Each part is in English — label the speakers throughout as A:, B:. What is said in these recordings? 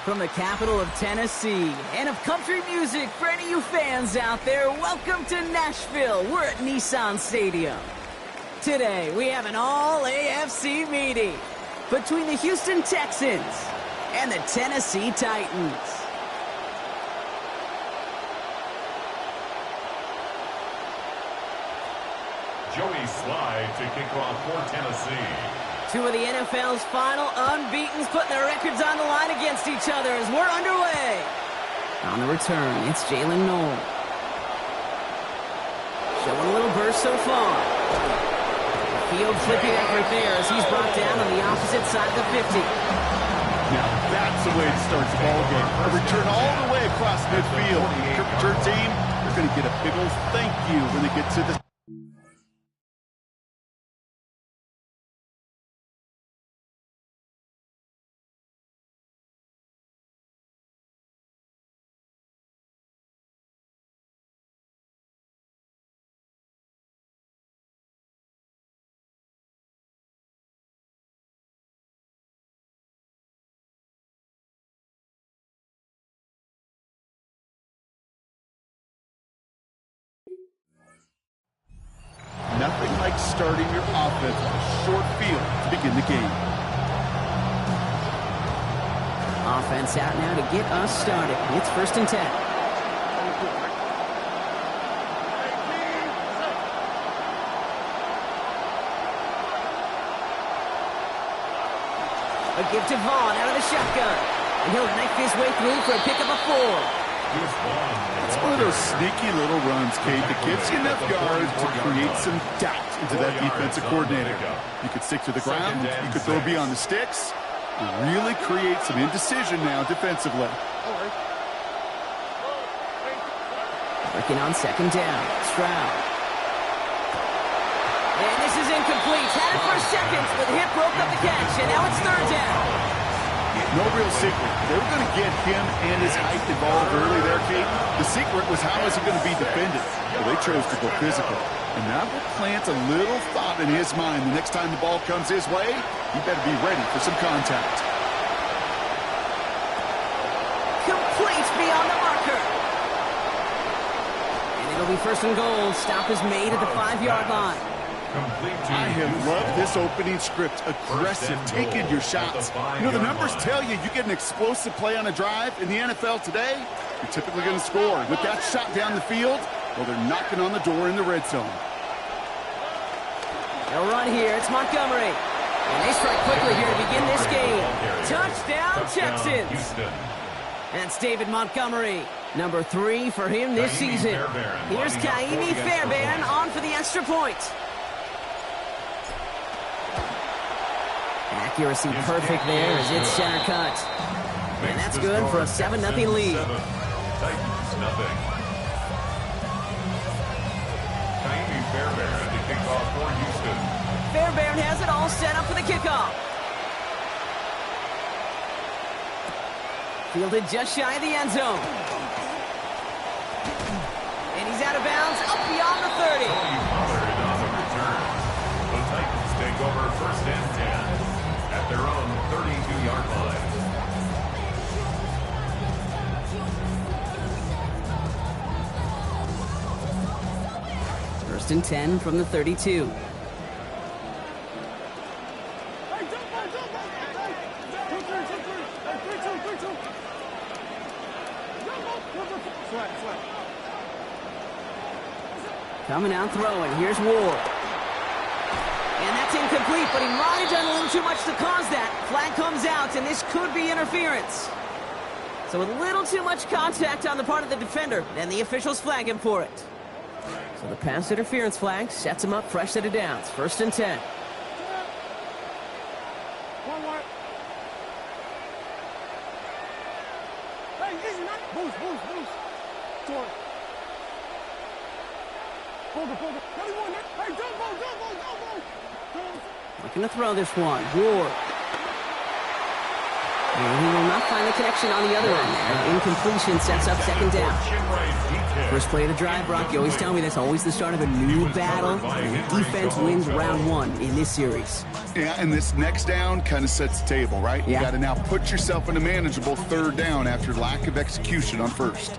A: From the capital of Tennessee and of country music for any of you fans out there, welcome to Nashville. We're at Nissan Stadium. Today, we have an all-AFC meeting between the Houston Texans and the Tennessee Titans.
B: Joey Slide to kick off for Tennessee.
A: Two of the NFL's final unbeatens putting their records on the line against each other as we're underway. On the return, it's Jalen Noel. Showing a little burst so far. Field flipping effort there as he's brought down on the opposite side of the 50.
C: Now that's the way it starts the ball game. A return all the way across midfield. Return team, they're going to get a big old thank you when they get to the... Nothing like starting your offense on a short field to begin the game.
A: Offense out now to get us started. It's 1st and 10. A give to Vaughn out of the shotgun. And he'll knife his way through for a pickup of 4.
C: It's one of those sneaky little runs, Kate, that gives you enough yards to create some doubt into that defensive coordinator. You could stick to the ground, you could throw beyond the sticks, and really create some indecision now defensively.
A: Working on 2nd down. Stroud. And this is incomplete. Had it for seconds, but the hit broke up the catch, and now it's 3rd down.
C: No real secret. They were going to get him and his height involved early there, Kate. The secret was how is he going to be defended? Well, they chose to go physical. And that will plant a little thought in his mind. The next time the ball comes his way, he better be ready for some contact.
A: Complete beyond the marker. And it'll be 1st and goal. Stop is made at the 5-yard line.
C: I have loved this opening script. Aggressive, taking your shots. You know, the numbers tell you get an explosive play on a drive. In the NFL today, you're typically going to score. With that shot down the field, well, they're knocking on the door in the red zone.
A: They'll run here. It's Montgomery. And they strike quickly here to begin this game. Touchdown, Texans. That's David Montgomery. Number 3 for him this season. Here's Kaimi Fairbairn on for the extra point. Accuracy perfect there as it's center cut. And that's good for a 7-0 lead.
B: Titans nothing. Kaimi Fairbairn to kick off for Houston.
A: Fairbairn has it all set up for the kickoff. Fielded just shy of the end zone. And he's out of bounds up beyond the 30.
B: On the return. The Titans take over 1st and 10. At their own 32-yard line.
A: 1st and 10 from the 32. Coming out throwing. Here's Ward. And that's incomplete, but he might have done a little too much to cause that. Flag comes out, and this could be interference. So a little too much contact on the part of the defender, and the officials flag him for it. So the pass interference flag sets him up fresh set of downs. 1st and 10. Looking to throw this one. Ward. And he will not find the connection on the other end there. Incompletion sets up second down. First play of the drive, Brock. You always tell me that's always the start of a new battle. And defense wins round one in this series.
C: Yeah, and this next down kind of sets the table, right?
A: Yeah.
C: You got to now put yourself in a manageable third down after lack of execution on first.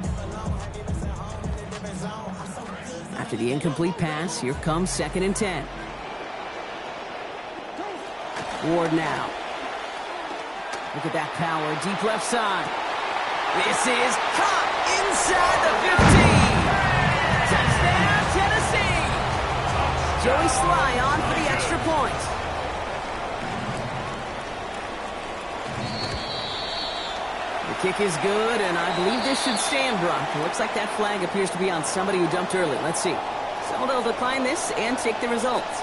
A: After the incomplete pass, here comes 2nd and 10. Ward now. Look at that power, deep left side. This is caught inside the 15. Touchdown, Tennessee. Joey Sly on for the extra point. The kick is good, and I believe this should stand, Brock. It looks like that flag appears to be on somebody who dumped early. Let's see. So they'll decline this and take the results.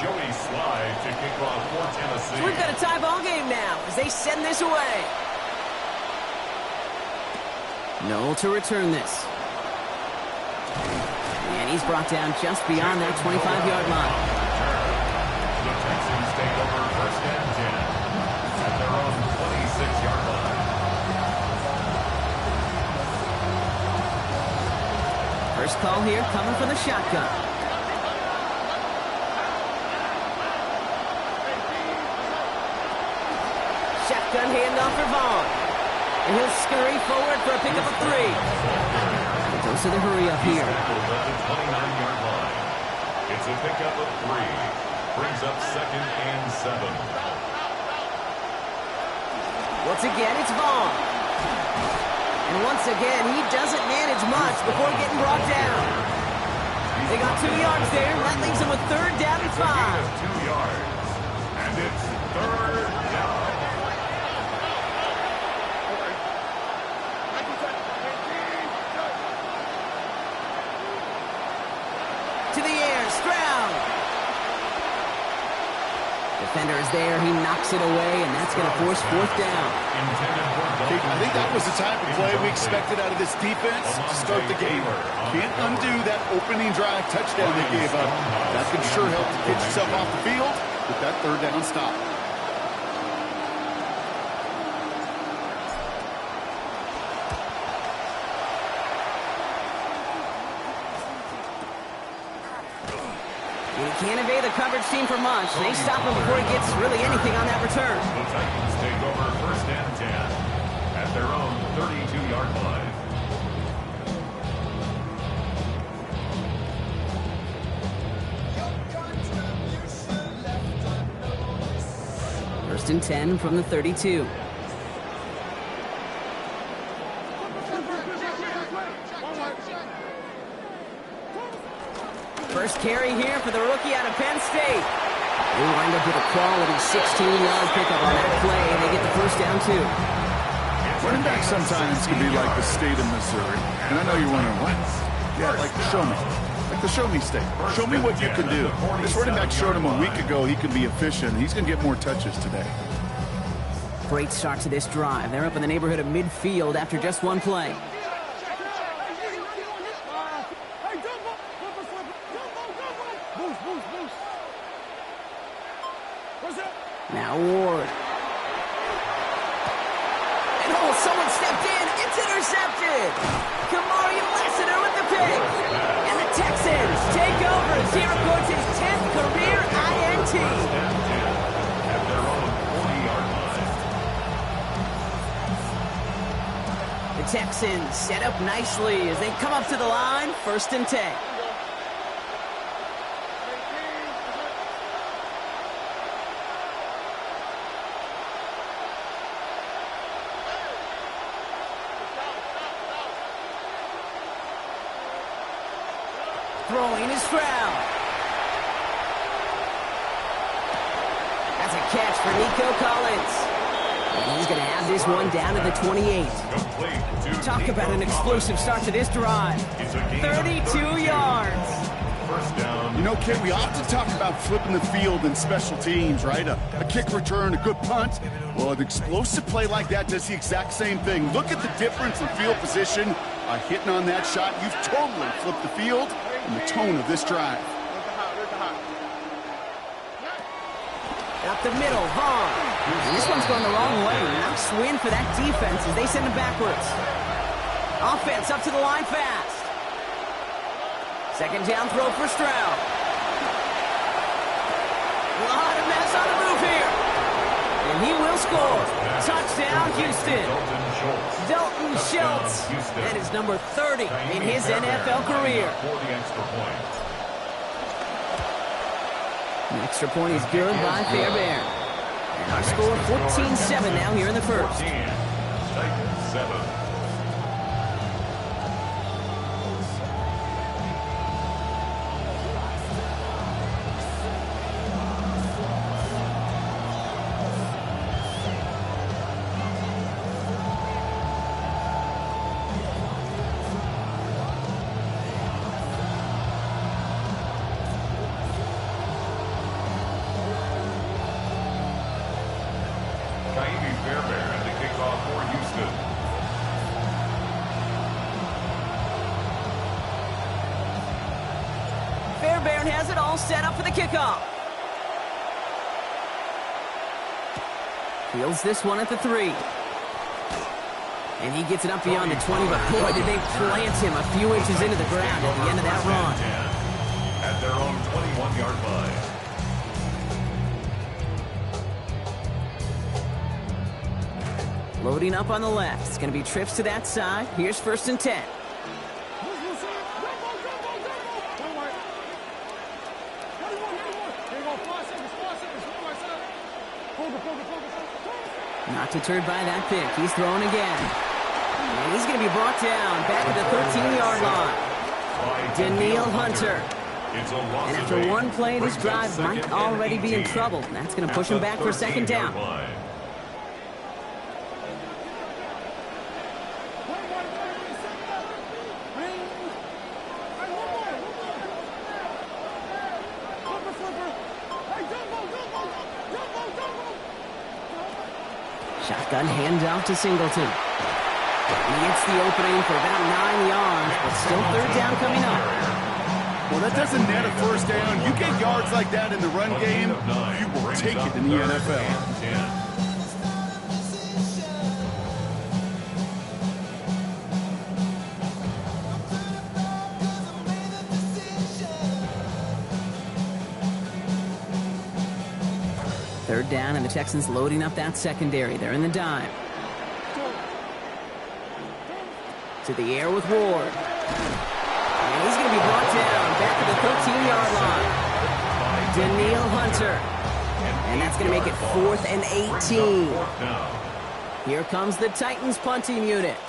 B: Joey Slide to kick off for Tennessee.
A: So we've got a tie ball game now as they send this away. Noel to return this. And he's brought down just beyond that 25-yard line.
B: The Texans take over 1st and 10 at their own 26-yard line.
A: First call here coming from the shotgun. Shotgun handoff for Vaughn. And he'll scurry forward for a pickup of 3. He goes to the hurry up here.
B: Tackled at the 29-yard line. It's a pickup of 3. Brings up 2nd and 7.
A: Once again, it's Vaughn. And once again, he doesn't manage much before getting brought down. They got 2 yards there. That leaves him with 3rd down and 5.
B: 2 yards. And it's 3rd down.
A: To the air, Stroud. Defender is there. He knocks it away, and that's going to force 4th down.
C: I think that was the type of play we expected out of this defense to start the game. Can't undo that opening drive touchdown they gave up. That could sure help to get yourself off the field with that 3rd down stop.
A: He can't evade the coverage team for much. They stop him before he gets really anything on that return.
B: The Titans take over 1st and 10 at their own 32-yard line.
A: First and 10 from the 32. First carry here for the rookie out of Penn State. They wind up with a quality 16-yard pickup on that play. They get the first down, too.
C: Running back sometimes can be like the state of Missouri. And I know you're wondering, what? Yeah, like the show me. Like the show me state. Show me what you can do. This running back showed him a week ago he can be efficient. He's going to get more touches today.
A: Great start to this drive. They're up in the neighborhood of midfield after just one play. Now Ward. And oh, someone stepped in. It's intercepted. Kamari Lassiter with the pick. And the Texans take over as he records his 10th career INT.
B: At their own 40-yard line.
A: The Texans set up nicely as they come up to the line. 1st and 10. Throwing is Stroud. That's a catch for Nico Collins. And he's going to have this one down to the 28. Talk about an explosive start to this drive. 32 yards.
B: First down.
C: You know, Kid, we often talk about flipping the field in special teams, right? A kick return, a good punt. Well, an explosive play like that does the exact same thing. Look at the difference in field position. Hitting on that shot, you've totally flipped the field and the tone of this drive.
A: Up the middle, Vaughn. And this one's going the wrong way. Nice win for that defense as they send him backwards. Offense up to the line fast. Second down throw for Stroud. A lot of mess on the move here. And he will score. Touchdown, Houston. Dalton Schultz. That is number 30 in his NFL career. The extra point is good by Fairbairn. And our score 14-7 now here in the first.
B: 7. Fairbairn, the kickoff for Houston.
A: Fairbairn has it all set up for the kickoff. Fields this one at the 3. And he gets it up beyond the 20, but boy, did they plant him a few inches into the ground at the end of that run.
B: At their own 21-yard line.
A: Loading up on the left. It's going to be trips to that side. Here's 1st and 10. Not deterred by that pick. He's throwing again. And he's going to be brought down back at the 13-yard line. Daniil Hunter. And after one play, this drive might already be in trouble. And that's going to push him back for 2nd down. Shotgun handoff to Singleton. He gets the opening for about 9 yards, but still 3rd down coming up.
C: Well, that doesn't net a 1st down. You get yards like that in the run game, you will take it in the NFL.
A: Third down, and the Texans loading up that secondary. They're in the dime. To the air with Ward. And he's going to be brought down back to the 13-yard line. Daniil Hunter. And that's going to make it 4th and 18. Here comes the Titans punting unit.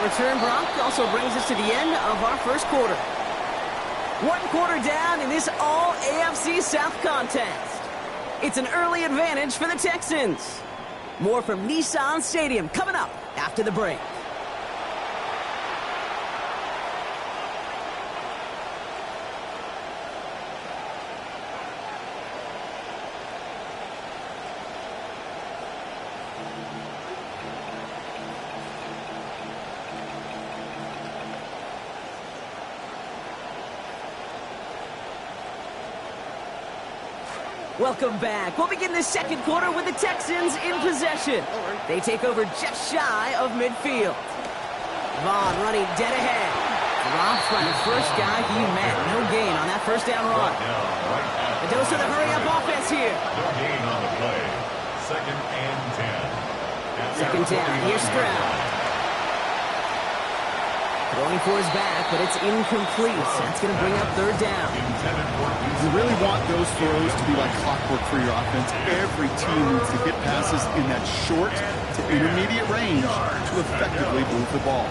A: Return, Brock, also brings us to the end of our first quarter. 1 quarter down in this all-AFC South contest. It's an early advantage for the Texans. More from Nissan Stadium coming up after the break. Welcome back. We'll begin the second quarter with the Texans in possession. They take over just shy of midfield. Vaughn running dead ahead. Drops by the first guy he met. No gain on that 1st down run. A dose of the hurry-up offense here.
B: No gain on the play. 2nd and 10.
A: 2nd down. Here's Stroud. Going for his back, but it's incomplete. That's going to bring up 3rd down.
C: You really want those throws to be like clockwork for your offense. Every team needs to get passes in that short to intermediate range to effectively move the ball.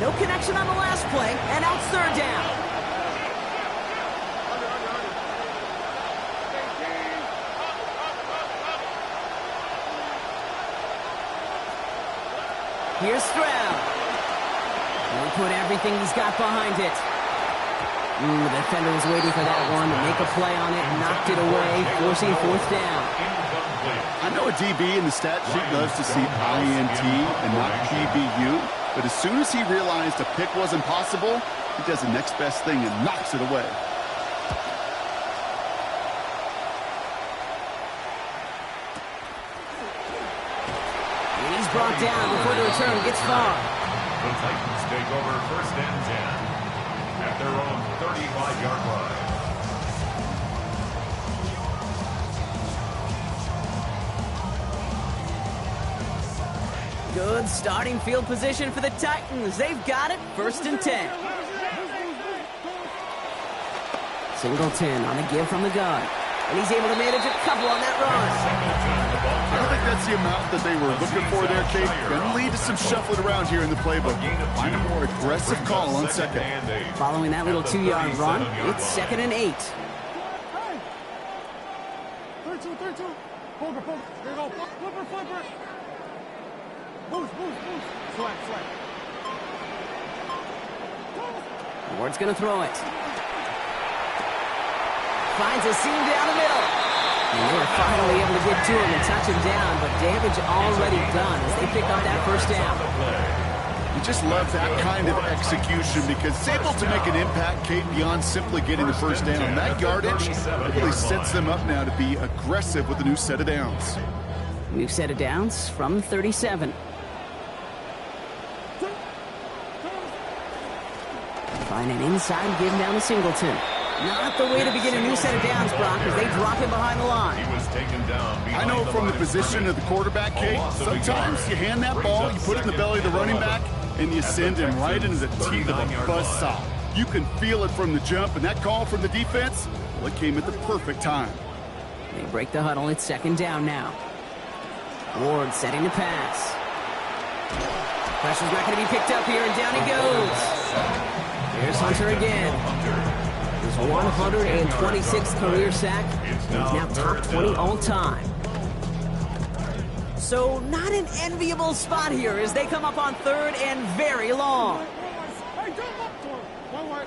A: No connection on the last play, and now it's 3rd down. Here's Stroud. He'll put everything he's got behind it. The defender was waiting for that one to make a play on it and knocked it away, forcing fourth down.
C: I know a DB in the stat sheet loves to see INT and not PBU, but as soon as he realized a pick wasn't possible, he does the next best thing and knocks it away.
A: And he's brought down before the return gets far.
B: The Titans take over first and 10 at their own 35-yard line.
A: Good starting field position for the Titans. They've got it, first and 10. Singleton on the give from the gun. And he's able to manage a couple on that run.
C: I don't think that's the amount that they were looking for there, Kate. Going to lead to some shuffling around here in the playbook. Find a more aggressive call on second.
A: Following that little 2-yard run, it's second and 8.
D: Hey! 32. Poker. There you go. Flipper. Boost. Swag.
A: Ward's going to throw it. Finds a seam down the middle. And they were finally able to get to him and touch him down, but damage already done as they pick up that first down.
C: You just love that kind of execution because it's able to make an impact, Kate, beyond simply getting the first down. That yardage really sets them up now to be aggressive with a new set of downs.
A: New set of downs from 37. Find an inside and give him down to Singleton. Not the way to begin a new set of downs, Brock, as they drop him behind the line.
B: He was taken down.
C: I know from the position of the quarterback, Kate, sometimes you hand that ball, you put it in the belly of the running back, and you send him right into the teeth of a buzzsaw. You can feel it from the jump, and that call from the defense, well, it came at the perfect time.
A: They break the huddle. It's second down now. Ward setting the pass. Pressure's not going to be picked up here, and down he goes. Here's Hunter again. His 126th career sack. He's now top 20 all time. So not an enviable spot here as they come up on third and very long.
D: Hey, jump up to him. One way.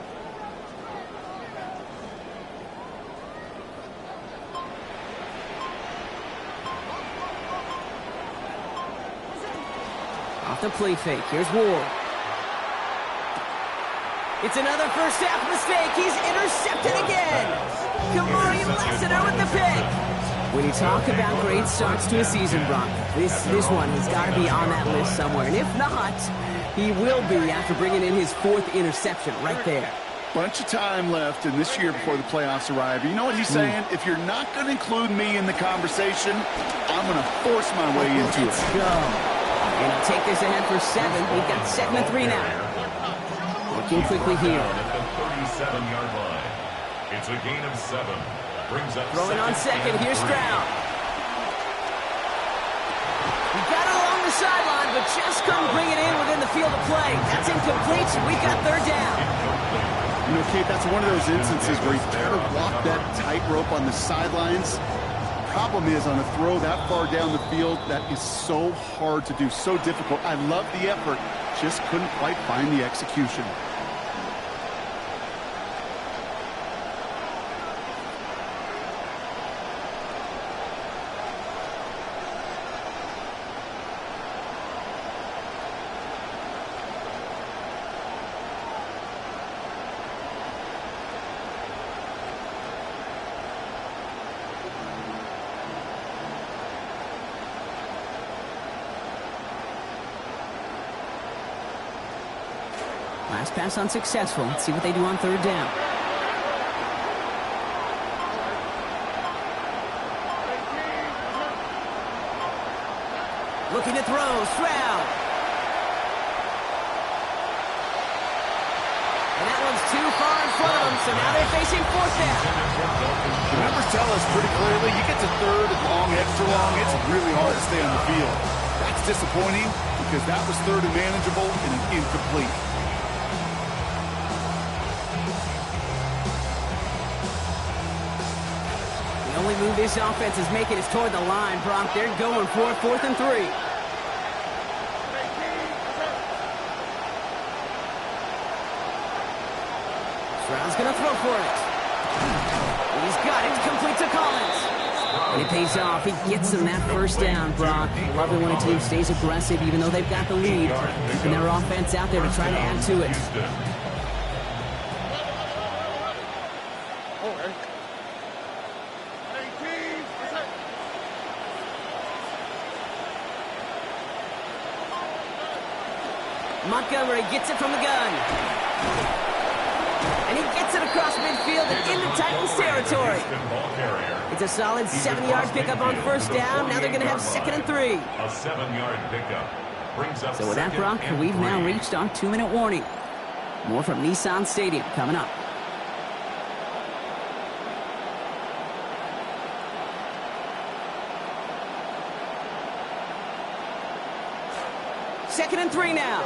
A: Off the play fake. Here's Ward. It's another first half mistake. He's intercepted again. Kamari Lassiter with the pick. When you talk about great starts to a season, Brock, this one has got to be on that list somewhere. And if not, he will be after bringing in his 4th interception right there.
C: Bunch of time left in this year before the playoffs arrive. You know what he's saying? If you're not going to include me in the conversation, I'm going to force my way into it.
A: Let's go. And he'll take this ahead for 7. We've got 2nd and 3 now. Working quickly here.
B: At the 37-yard line. It's a gain of 7. Brings up
A: Throwing on second. Here's Stroud. He got it along the sideline, but just couldn't bring it in within the field of play. That's incomplete. We've got third down.
C: You know, Kate, that's one of those instances where you try to walk that tightrope on the sidelines. Problem is, on a throw that far down the field, that is so hard to do, so difficult. I love the effort, just couldn't quite find the execution.
A: Last pass unsuccessful. Let's see what they do on third down. Looking to throw. Stroud. And that one's too far in front of them, so now they're facing fourth down.
C: The numbers tell us pretty clearly, you get to third and long, extra long, it's really hard to stay on the field. That's disappointing because that was third and manageable and an incomplete.
A: The only move this offense is making is toward the line, Brock. They're going for 4th and 3. Stroud's going to throw for it. He's got it. Complete to Collins. And it pays off. He gets him that first down, Brock. Love it when a team stays aggressive even though they've got the lead. And their offense out there to try to add to it. Montgomery gets it from the gun. And he gets it across midfield and into Titans territory. It's a solid 7-yard pickup on first down. Now they're going to have 2nd and 3.
B: A 7-yard pickup brings up.
A: So with that, Brock, we've now reached our 2-minute warning. More from Nissan Stadium coming up. Second and 3 now.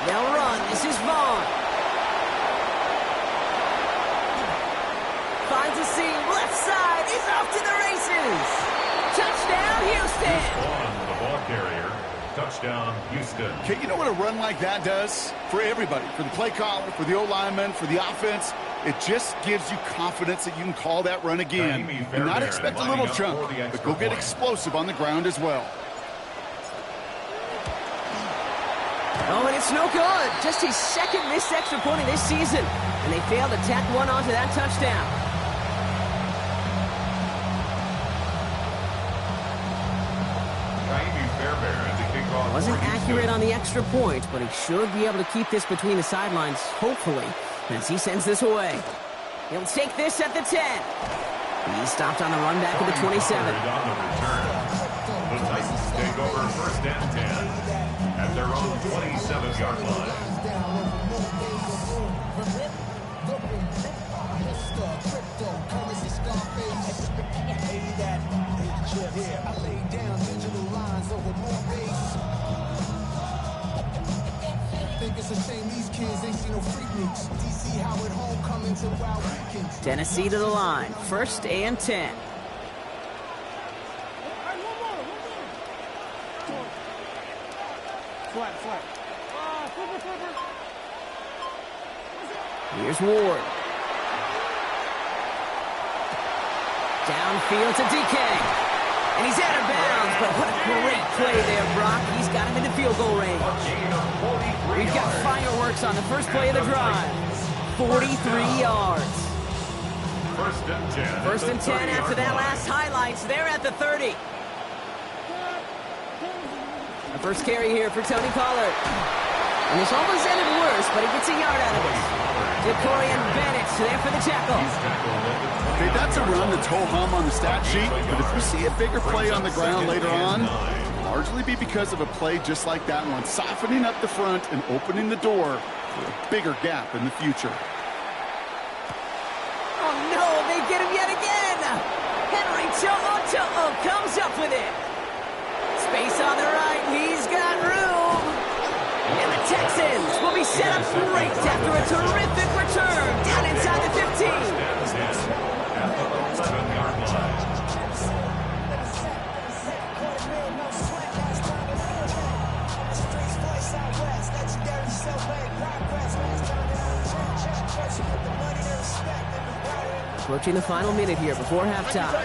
A: They'll run. This is Vaughn. Finds a seam. Left side. He's off to the races. Touchdown, Houston.
B: Vaughn, the ball carrier. Touchdown, Houston.
C: Okay, you know what a run like that does? For everybody. For the play caller, for the O-lineman, for the offense. It just gives you confidence that you can call that run again. And not expect a little chunk, but go get explosive on the ground as well.
A: Oh, and it's no good. Just his 2nd missed extra point of this season. And they failed to tack one onto that touchdown. Wasn't accurate on the extra point, but he should be able to keep this between the sidelines, hopefully, as he sends this away. He'll take this at the 10. He's stopped on the run back at the 27.
B: The Titans take over 1st and 10 at their own 27-yard line.
A: Tennessee to the line. 1st and 10. Here's Ward. Downfield to DK. And he's out of bounds, but what a great play there, Brock. He's got him into field goal range. We've got fireworks on the first play of the drive. 43 yards.
B: 1st and 10.
A: 1st and 10 after that last highlights. They're at the 30. The first carry here for Tony Pollard. And this almost ended worse, but he gets a yard out of it. Decorian Bennett there for the tackle.
C: Okay, that's a run that's ho-hum on the stat sheet, but if we see a bigger play on the ground later on, it'll largely be because of a play just like that one, softening up the front and opening the door for a bigger gap in the future.
A: Oh no, they get him yet again! Henry To'o comes up with it. Space on the right, he's got room. And the Texans will be set up great after a terrific return down inside the 15.
B: At the 11-yard line.
A: Approaching the final minute here before halftime.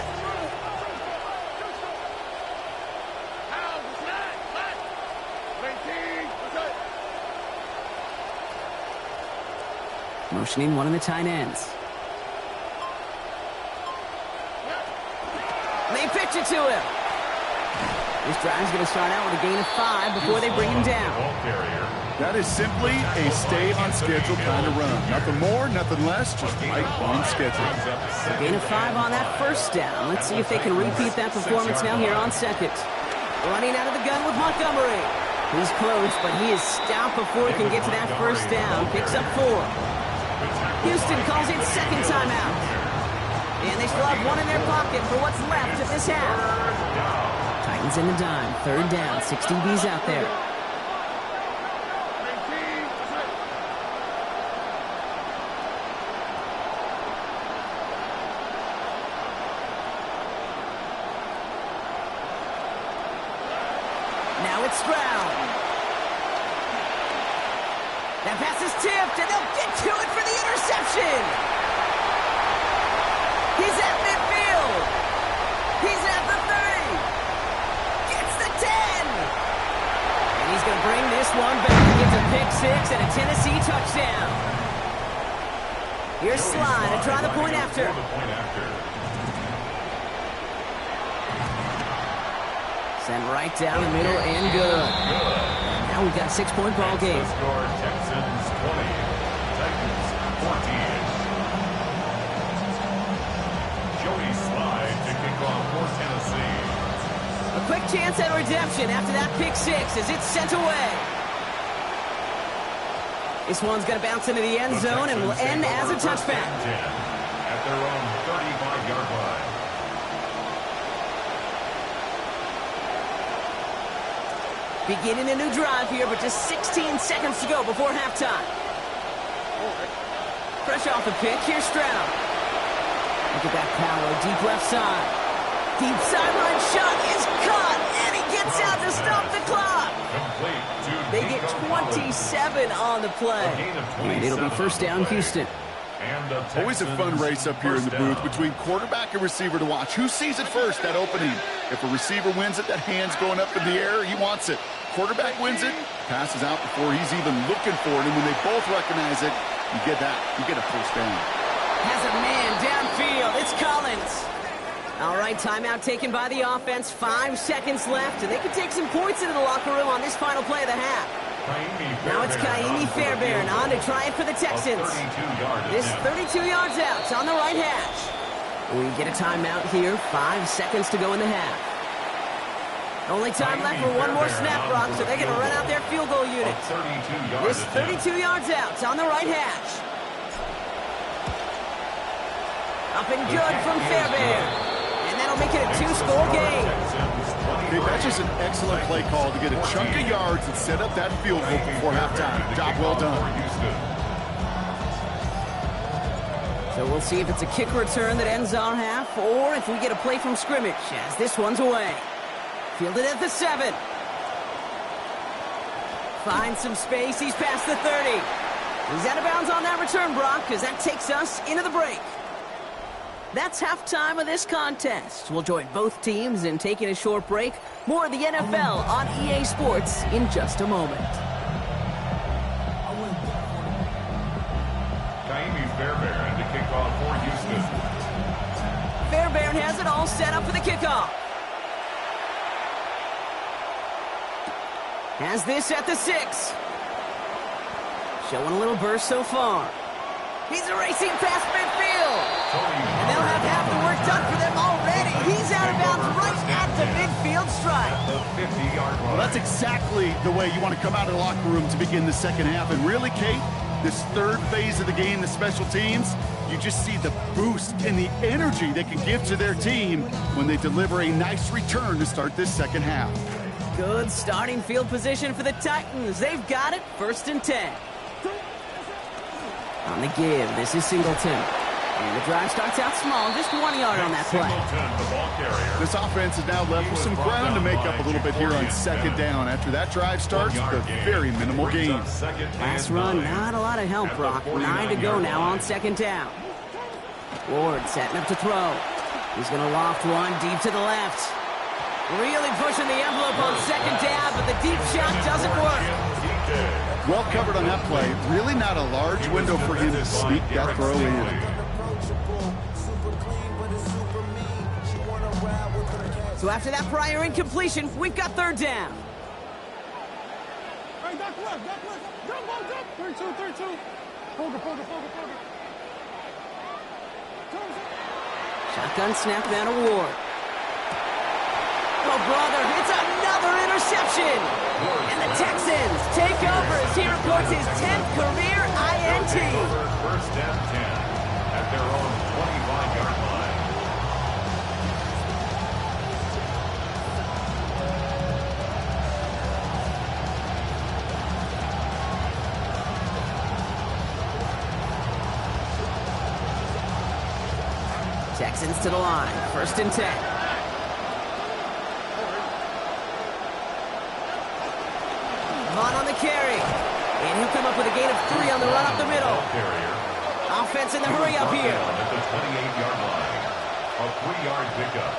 A: Motioning one of the tight ends. They pitch it to him. This drive's going to start out with a gain of 5 before they bring him down.
C: That is simply a stay on schedule kind of run. Nothing more, nothing less, just right on schedule.
A: A gain of 5 on that first down. Let's see if they can repeat that performance now here on 2nd. Running out of the gun with Montgomery. He's close, but he is stopped before he can get to that first down. Picks up 4. Houston calls it 2nd timeout. And they still have 1 in their pocket for what's left of this half. Titans in the dime. 3rd down. 6 DBs out there. Now Now it's Stroud. That pass is tipped, and they'll get to it for the interception. He's at midfield. He's at the 30. Gets the 10. And he's going to bring this one back. It's a pick six and a Tennessee touchdown. Here's Sly to try the point after. Sent right down the middle and good. Now we've got a 6-point ball game.
B: Score Texans 20, Titans 14. Joey Slide to kick off for Tennessee.
A: A quick chance at redemption after that pick six as it's sent away. This one's going to bounce into the end zone and will end as a touchback.
B: At their own 35-yard line.
A: Beginning a new drive here, but just 16 seconds to go before halftime. Fresh off the pick, here's Stroud. Look at that power, deep left side. Deep sideline shot is caught, and he gets out to stop the clock. They get 27 on the play. And it'll be first down, Houston.
C: Always a fun race up here in the booth between quarterback and receiver to watch. Who sees it first, that opening? If a receiver wins it, that hand's going up in the air, he wants it. Quarterback wins it, passes out before he's even looking for it, and when they both recognize it, you get that. You get a first down.
A: Has a man downfield. It's Collins. All right, timeout taken by the offense. 5 seconds left, and they can take some points into the locker room on this final play of the half. Now it's Kaimi Fairbairn on to try it for the Texans. This 32 yards out. It's on the right hash. We get a timeout here. 5 seconds to go in the half. Only time left for one more snap, Brock, so they're going to run out their field goal unit. This 32 yards out. It's on the right hash. Up and good from Fairbairn. And that'll make it a 2-score game.
C: Okay, that's just an excellent play call to get a chunk of yards and set up that field goal before halftime. Job well done.
A: So we'll see if it's a kick return that ends our half, or if we get a play from scrimmage, as this one's away. Fielded at the 7. Finds some space. He's past the 30. He's out of bounds on that return, Brock, because that takes us into the break. That's halftime of this contest. We'll join both teams in taking a short break. More of the NFL on EA Sports in just a moment.
B: Kaimi Fairbairn to kick off for Houston.
A: Fairbairn has it all set up for the kickoff. Has this at the 6. Showing a little burst so far. He's racing past midfield. And they'll have half the work done for them already. He's out of bounds right at the midfield stripe.
C: Well, that's exactly the way you want to come out of the locker room to begin the second half. And really, Kate, this third phase of the game, the special teams, you just see the boost and the energy they can give to their team when they deliver a nice return to start this second half.
A: Good starting field position for the Titans. They've got it, 1st and 10. On the give, this is Singleton. And the drive starts out small, just 1 yard on that play.
C: This offense is now left with some ground to make up a little bit here on second down. After that drive starts, the very minimal gain.
A: Last run, not a lot of help, Brock. 9 to go now on second down. Ward setting up to throw. He's going to loft one deep to the left. Really pushing the envelope on second down, but the deep shot doesn't work.
C: Well covered on that play. Really not a large window for him to sneak that throw in.
A: So after that prior incompletion, we've got 3rd down.
D: Hey, duck left. Jump on, jump. 32. Poker.
A: Shotgun snap down to Ward. Oh, brother, it's another interception. And the Texans take over as he reports his 10th career INT.
B: 1st and 10 at their own 25-yard line.
A: Texans to the line, 1st and 10. Vaughn on the carry. And he'll come up with a gain of 3 on the run up the middle. Offense in the hurry up here.
B: At the 28-yard line. A 3-yard pickup.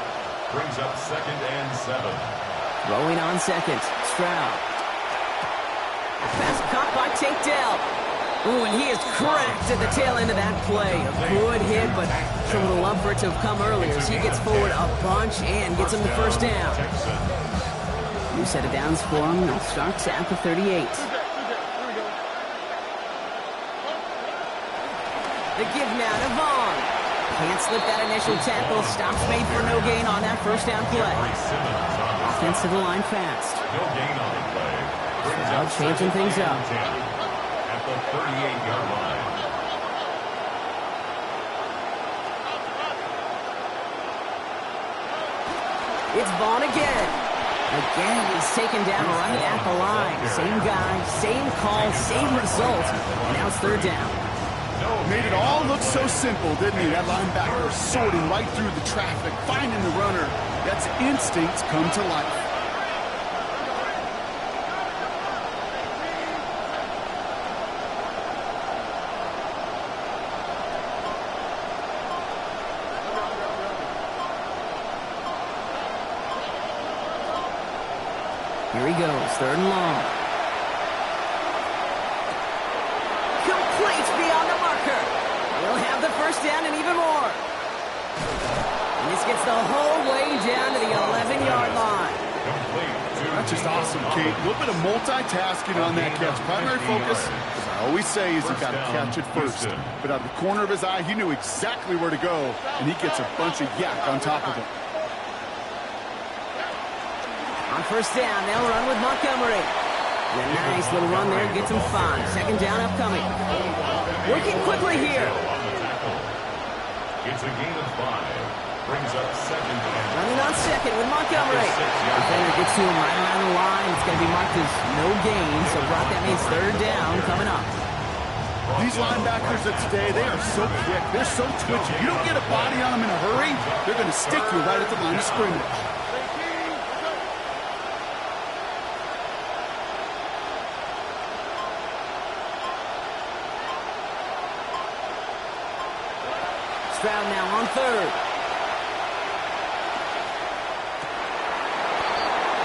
B: Brings up 2nd and 7.
A: Throwing on second. Stroud. Pass caught by Tate Dell. Ooh, and he is cracked at the tail end of that play. A good hit, but sure would have loved for it to have come earlier as he gets forward a bunch and gets him the first down. New set of downs for him. It starts at the 38. The give now to Vaughn. Can't slip that initial tackle. Stops made for no gain on that first down play. Offense to the line fast.
B: No gain on the play.
A: Stroud changing things up.
B: At the 38-yard line.
A: It's Vaughn again. Again, he's taken down right at the line. Same guy, same call, same result. And now it's third down.
C: Made it all look so simple, didn't he? That linebacker sorting right through the traffic, finding the runner. That's instincts come to life.
A: Here he goes, third and long. Complete beyond the marker. He'll have the first down and even more. And this gets the whole way down to the 11-yard line.
C: That's just awesome, Kate. A little bit of multitasking on that catch. Primary focus, as I always say, is you got to catch it first. But out of the corner of his eye, he knew exactly where to go, and he gets a bunch of yak on top of it.
A: On first down, they'll run with Montgomery. And a nice little run there gets him 5. Second down upcoming. Working quickly here.
B: It's a gain of 5. Brings up 2nd and
A: Running on second with Montgomery. Defender gets to him right around the line. It's going to be marked as no gain. So Brock, that means third down coming up.
C: These linebackers of today, they are so quick. They're so twitchy. You don't get a body on them in a hurry, they're going to stick you right at the line of scrimmage.
A: Stroud now on third.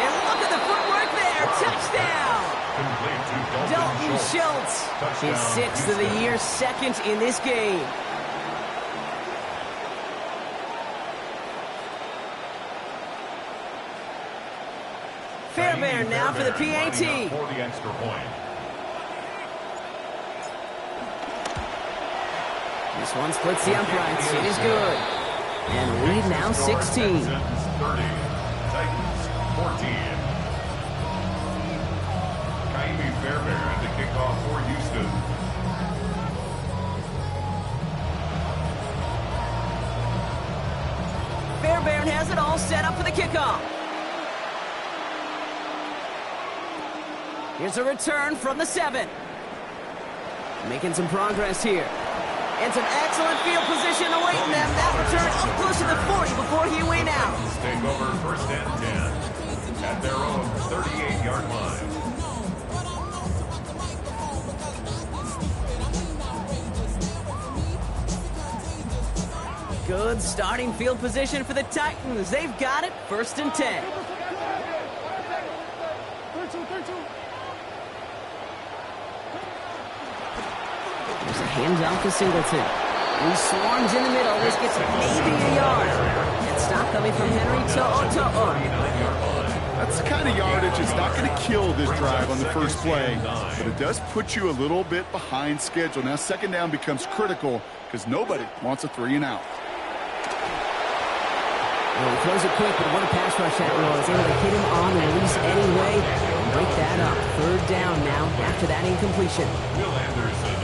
A: And look at the footwork there. Touchdown. Dalton Schultz. His 6th of the year, 2nd in this game. Fairbairn now for the PAT.
B: For the extra point.
A: This one splits the uprights. It is good. And lead now 16.
B: 30. Titans 14. Kaimi Fairbairn at the kickoff for Houston.
A: Fairbairn has it all set up for the kickoff. Here's a return from the 7. Making some progress here. And some excellent field position awaiting them. That return up close to the 40 before he went out.
B: Take over 1st and 10 at their own 38-yard line.
A: Good starting field position for the Titans. They've got it. 1st and 10. There's a handoff to Singleton. He swarms in the middle. This gets maybe a yard. And stop coming from Henry to
C: That's the kind of yardage that's not going to kill this drive on the first play, but it does put you a little bit behind schedule. Now, second down becomes critical because nobody wants a 3-and-out.
A: Well, he throws it quick, but what a pass rush that was. Able to hit him on the release anyway. Break that up. Third down now after that incompletion.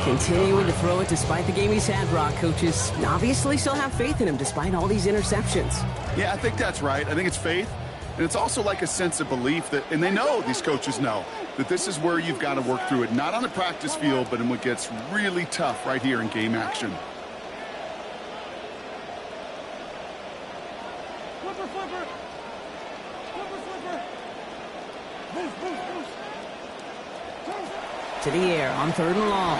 A: Continuing to throw it despite the game he's had, Brock. Coaches obviously still have faith in him despite all these interceptions.
C: Yeah, I think that's right. I think it's faith. And it's also like a sense of belief that, and they know, these coaches know, that this is where you've got to work through it. Not on the practice field, but in what gets really tough right here in game action.
A: To the air on 3rd and long.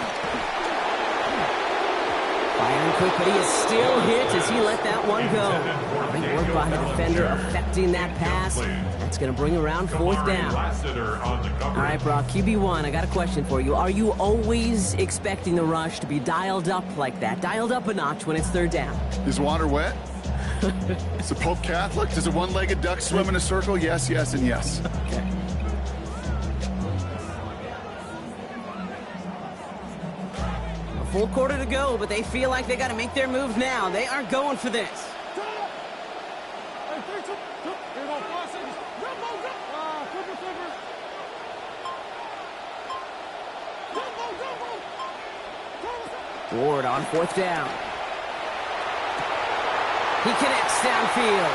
A: Firing quick, but he is still hit as he let that one go. Great work by the defender affecting that pass. That's going to bring around 4th down. All right, Brock, QB1, I got a question for you. Are you always expecting the rush to be dialed up like that, dialed up a notch when it's 3rd down?
C: Is water wet? Is the Pope Catholic? Does a one-legged duck swim in a circle? Yes, yes, and yes.
A: Okay. A full quarter to go, but they feel like they got to make their move now. They aren't going for this. Ward on 4th down. He connects downfield.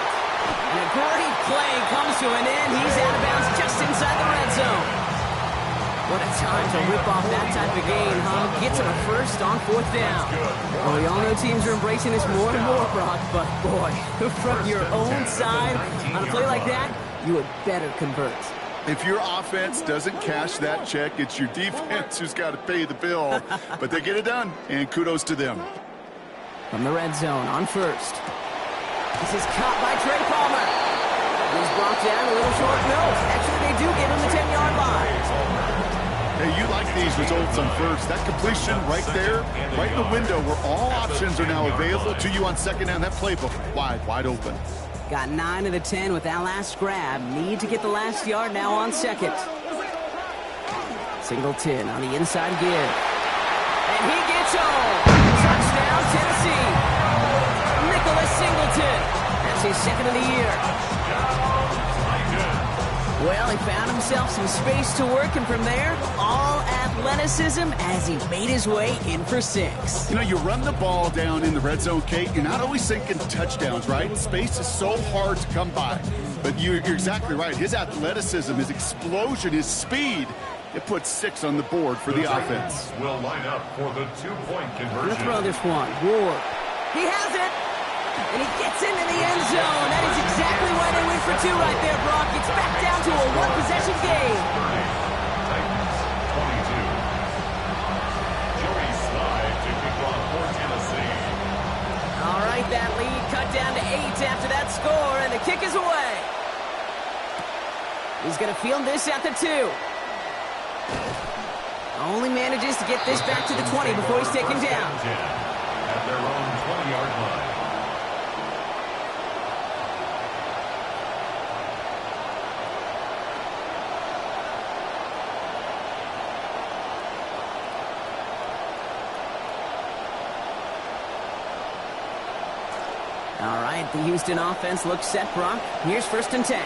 A: And a great play comes to an end. He's out of bounds just inside the red zone. What a time to rip off that type of gain, huh? Gets him a first on 4th down. Well, we all know teams are embracing this more and more, Brock, but boy, from your own side, on a play like that, you had better convert.
C: If your offense doesn't cash that check, it's your defense who's got to pay the bill. But they get it done, and kudos to them.
A: From the red zone on 1st. This is caught by Trey Palmer. He's brought down a little short nose. Actually, they do give him the 10-yard line.
C: Hey, you like these results on 1st. That completion right there, right in the window where all options are now available to you on 2nd down. That playbook wide open.
A: Got 9 of the 10 with that last grab. Need to get the last yard now on 2nd. Singleton on the inside give. And he gets home. Touchdown, Tennessee. Nicholas Singleton. That's his 2nd of the year. Well, he found himself some space to work, and from there, all athleticism as he made his way in for 6.
C: You know, you run the ball down in the red zone, Kate, you're not always thinking touchdowns, right? Space is so hard to come by. But you're exactly right. His athleticism, his explosion, his speed, it puts 6 on the board for the offense.
B: Will line up for the 2-point conversion.
A: Let's throw this one. Ward. He has it. And he gets into the end zone. That is exactly why they went for 2 right there, Brock. It's back down to a one-possession game.
B: Titans 22. Joey Slide to kick off for Tennessee.
A: All right, that lead cut down to 8 after that score, and the kick is away. He's going to field this at the 2. Only manages to get this back to the 20 before he's taken down.
B: At their own 20-yard line.
A: All right, the Houston offense looks set, Brock. Here's 1st and 10.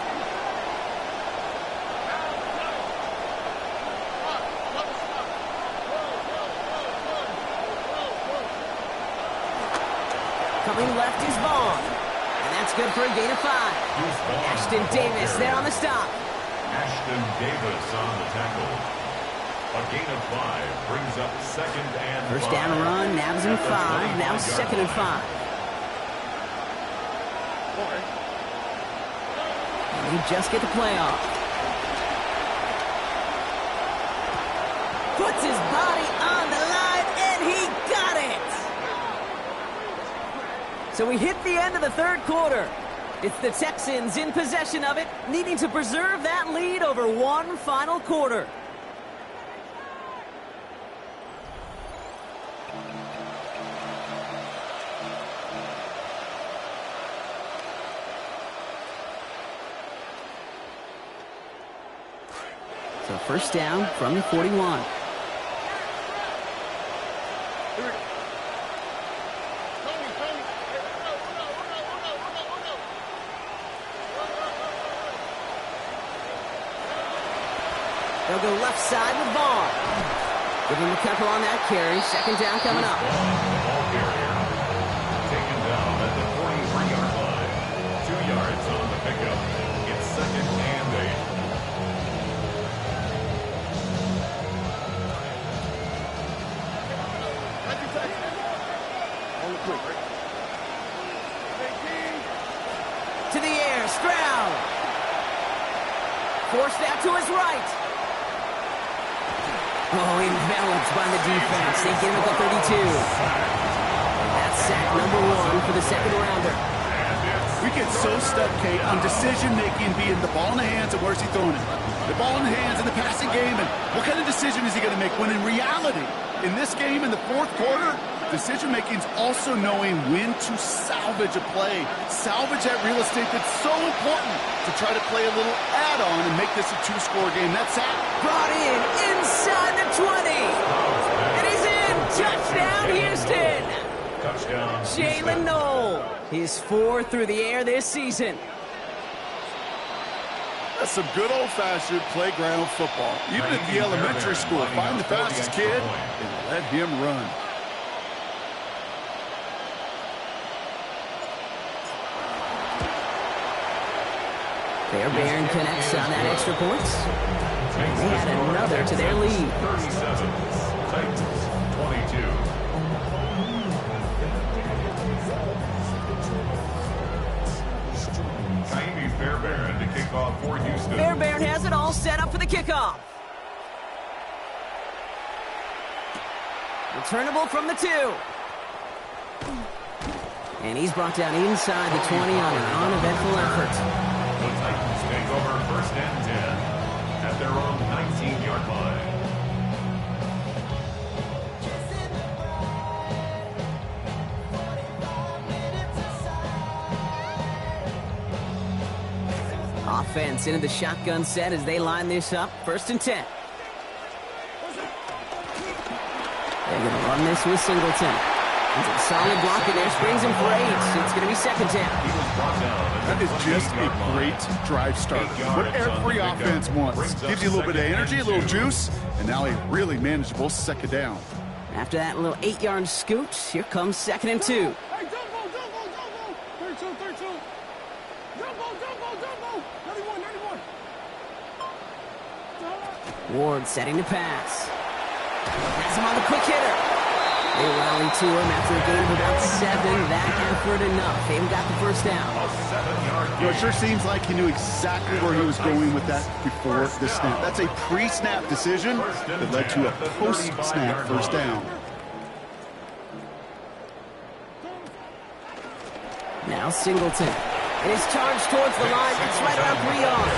A: Coming left is Vaughn. And that's good for a gain of 5. Ashton Davis there on the stop.
B: Ashton Davis on the tackle. A gain of 5 brings up 2nd and 5.
A: First down run, nabs him 5. Now 2nd and 5. And he just get the play off. Puts his body on the line, and he got it! So we hit the end of the 3rd quarter. It's the Texans in possession of it, needing to preserve that lead over one final quarter. So 1st down from the 41. They'll go left side with Vaughn. Give him a couple on that carry. 2nd down coming up.
B: Ball carrier. Taken down at the 43-yard line. 2 yards on the pickup. It's 2nd and 8.
A: To the air, Stroud. Forced out to his right. Oh, enveloped by the defense. They get him at the 32. That's sack number 1 for the second rounder.
C: We get so stuck, Kate, on decision-making being the ball in the hands and where's he throwing it. The ball in the hands in the passing game, and what kind of decision is he going to make? When in reality, in this game, in the fourth quarter, decision-making is also knowing when to salvage a play. Salvage that real estate that's so important to try to play a little add-on and make this a 2-score game. That's that.
A: Brought in inside the 20. And he's in. Touchdown, Houston.
B: Touchdown.
A: Jalen Knoll, his 4th through the air this season.
C: That's some good old-fashioned playground football. Even at the elementary school, find the fastest kid and let him run.
A: Fairbairn connects on that extra point. They add another to their lead.
B: 37, Titans 22. Fairbairn to kick off for Houston.
A: Fairbairn has it all set up for the kickoff. Returnable from the 2. And he's brought down inside the 20 on an uneventful effort.
B: The Titans take over 1st and 10 at their own 19-yard line.
A: Offense into the shotgun set as they line this up. 1st and 10. They're going to run this with Singleton. He's a solid block in there. Springs him for 8. It's going to be 2nd down.
C: That is just a great drive starter. What every offense wants. Gives you a little bit of energy, a little juice, and now a really manageable 2nd down.
A: After that little 8-yard scoot, here comes 2nd and 2.
D: Hey, jumbo. 32. Jumbo. 91.
A: Ward setting to pass. Has him on the quick hitter. They rally to him after a gain of about 7. That effort enough. They got the 1st down.
C: It sure seems like he knew exactly where he was going with that before the snap. That's a pre-snap decision that led to a post-snap 1st down.
A: Now Singleton. And his charge towards the line. It's right around 3 yards.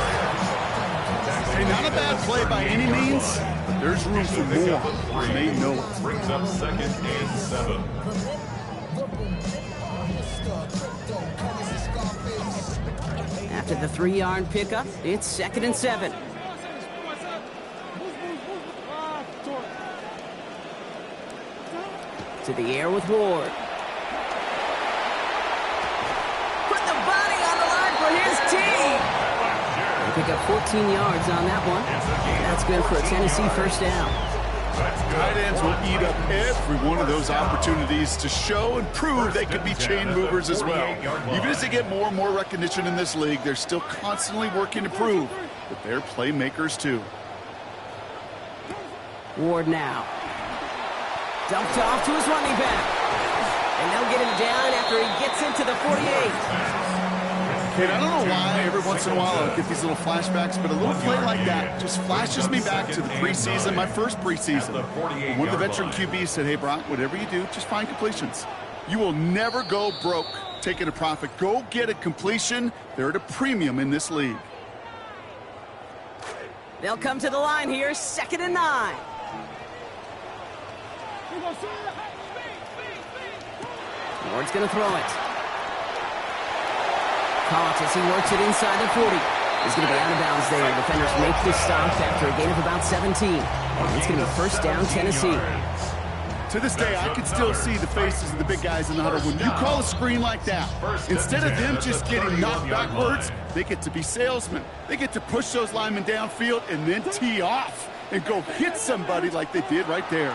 C: Hey, not a bad play by any means, but there's room for more, and they know it.
B: Brings up 2nd and 7.
A: After the 3-yard pickup, it's 2nd and 7. To the air with Ward. Put the body on the line for his team. They pick up 14 yards on that one. That's good for a Tennessee 1st down.
C: Tight ends will eat up every one of those opportunities to show and prove they could be chain movers as well. Even as they get more and more recognition in this league, they're still constantly working to prove that they're playmakers too.
A: Ward now. Dumped off to his running back. And they'll get him down after he gets into the 48.
C: Kate, I don't know why every once in a while I'll get these little flashbacks, but a little play like that just flashes me back to the preseason, my first preseason. One of the veteran QBs said, hey, Brock, whatever you do, just find completions. You will never go broke taking a profit. Go get a completion. They're at a premium in this league.
A: They'll come to the line here, 2nd and 9. Ward's going to throw it. Caught as he works it inside the 40. He's going to be out of bounds there. Defenders make the stop after a gain of about 17. And it's going to be 1st down, Tennessee.
C: To this day, I can still see the faces of the big guys in the huddle. When you call a screen like that, instead of them just getting knocked backwards, they get to be salesmen. They get to push those linemen downfield and then tee off and go hit somebody like they did right there.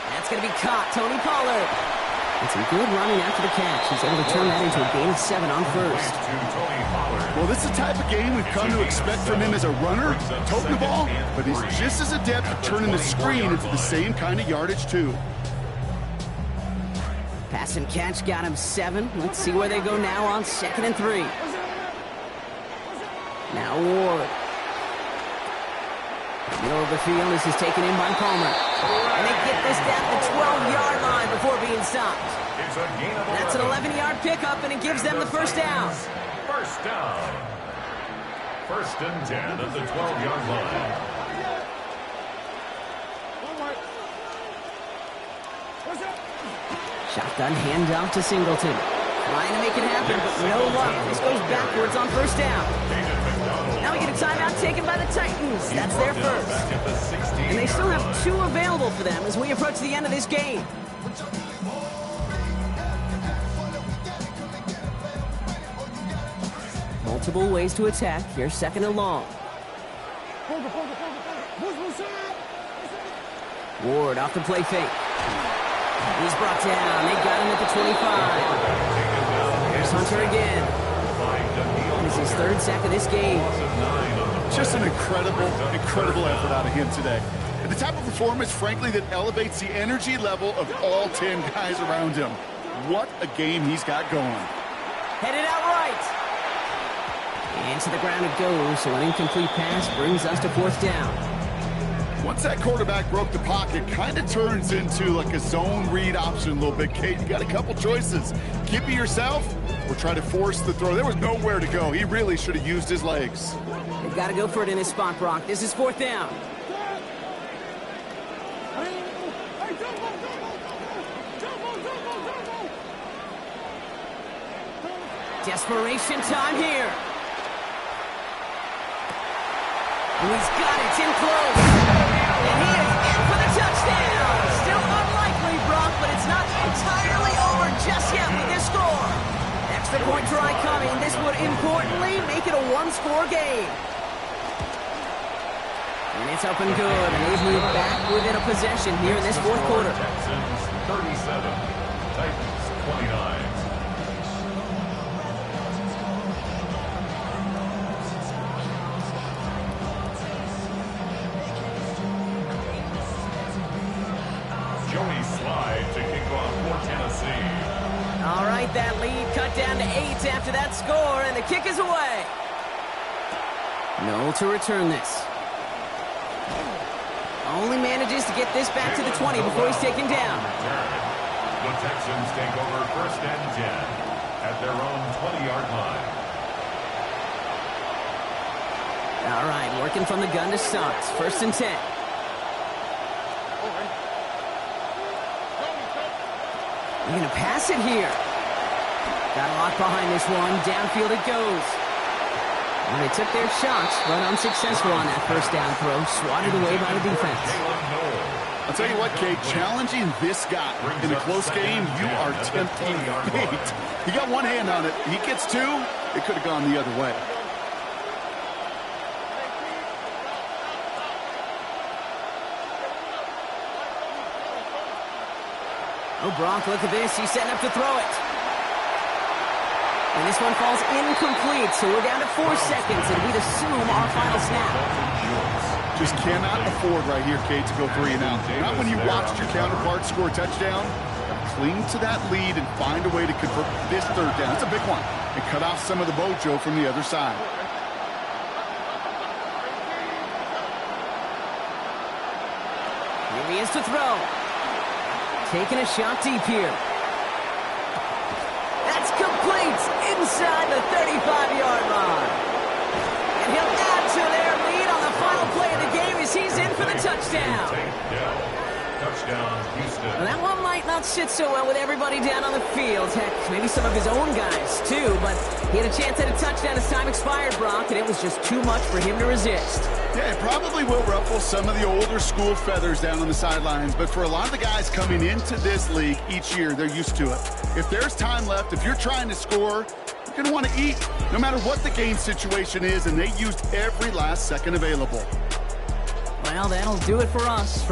A: That's going to be caught. Tony Pollard. And some good running after the catch. He's able to turn that into a gain of 7 on 1st.
C: Well, this is the type of game we've come to expect from him as a runner, toting the ball, but he's just as adept at turning the screen into the same kind of yardage, too.
A: Pass and catch got him 7. Let's see where they go now on 2nd and 3. Now Ward. Middle of the field, this is taken in by Palmer. And they get this down to the 12-yard line before being stopped.
B: It's a gain of 11.
A: That's an 11-yard pickup, and it gives them the first down.
B: First down. First and 10 at the 12-yard line.
A: Shotgun handoff to Singleton. Trying to make it happen, but no luck. This goes backwards on first down. Now we get a timeout taken by the Titans. That's their first. And they still have 2 available for them as we approach the end of this game. Multiple ways to attack. Here's second and long. Ward off the play fake. He's brought down. They got him at the 25. Here's Hunter again. This is his 3rd sack of this game.
C: Just an incredible effort out of him today. And the type of performance, frankly, that elevates the energy level of all 10 guys around him. What a game he's got going.
A: Headed out right. And to the ground it goes, so an incomplete pass brings us to 4th down.
C: Once that quarterback broke the pocket, kind of turns into like a zone read option a little bit. Kate, you got a couple choices. Keep it yourself or try to force the throw. There was nowhere to go. He really should have used his legs.
A: They've got to go for it in his spot, Brock. This is 4th down. Desperation time here. And he's got it. It's in close. And he is in for the touchdown. Still unlikely, Brock, but it's not entirely over just yet with this score. Extra point try coming. This would importantly make it a 1-score game. And it's up and good. And they've moved back within a possession here in this 4th quarter.
B: Texans 37, Titans 29. Joey Slide to kick off for Tennessee.
A: All right, that lead cut down to 8 after that score, and the kick is away. No to return this. Only manages to get this back to the 20 before he's taken down.
B: The Texans take over first and 10 at their own 20-yard line.
A: All right, working from the gun to start. First and 10. They're going to pass it here. Got a lock behind this one. Downfield it goes. And they took their shots, but unsuccessful on that first down throw. Swatted away by the defense.
C: I'll tell you what, Kate, challenging this guy in a close game, you are tempting fate. He got one hand on it. He gets 2. It could have gone the other way.
A: Oh, Brock, look at this. He's setting up to throw it. And this one falls incomplete, so we're down to 4 seconds, and we'd assume our final snap.
C: Just cannot afford right here, Kate, to go 3 and out. Not when you watched your counterpart score a touchdown. Cling to that lead and find a way to convert this 3rd down. It's a big one. And cut off some of the mojo from the other side.
A: Here he is to throw. Taking a shot deep here. That's complete inside the 35-yard line. And he'll add to their lead on the final play of the game as he's in for the touchdown.
B: Touchdown, Houston.
A: Well, that one might not sit so well with everybody down on the field. Heck, maybe some of his own guys, too. But he had a chance at a touchdown as time expired, Brock, and it was just too much for him to resist.
C: Yeah, it probably will ruffle some of the older school feathers down on the sidelines. But for a lot of the guys coming into this league each year, they're used to it. If there's time left, if you're trying to score, you're going to want to eat, no matter what the game situation is, and they used every last second available.
A: Well, that'll do it for us.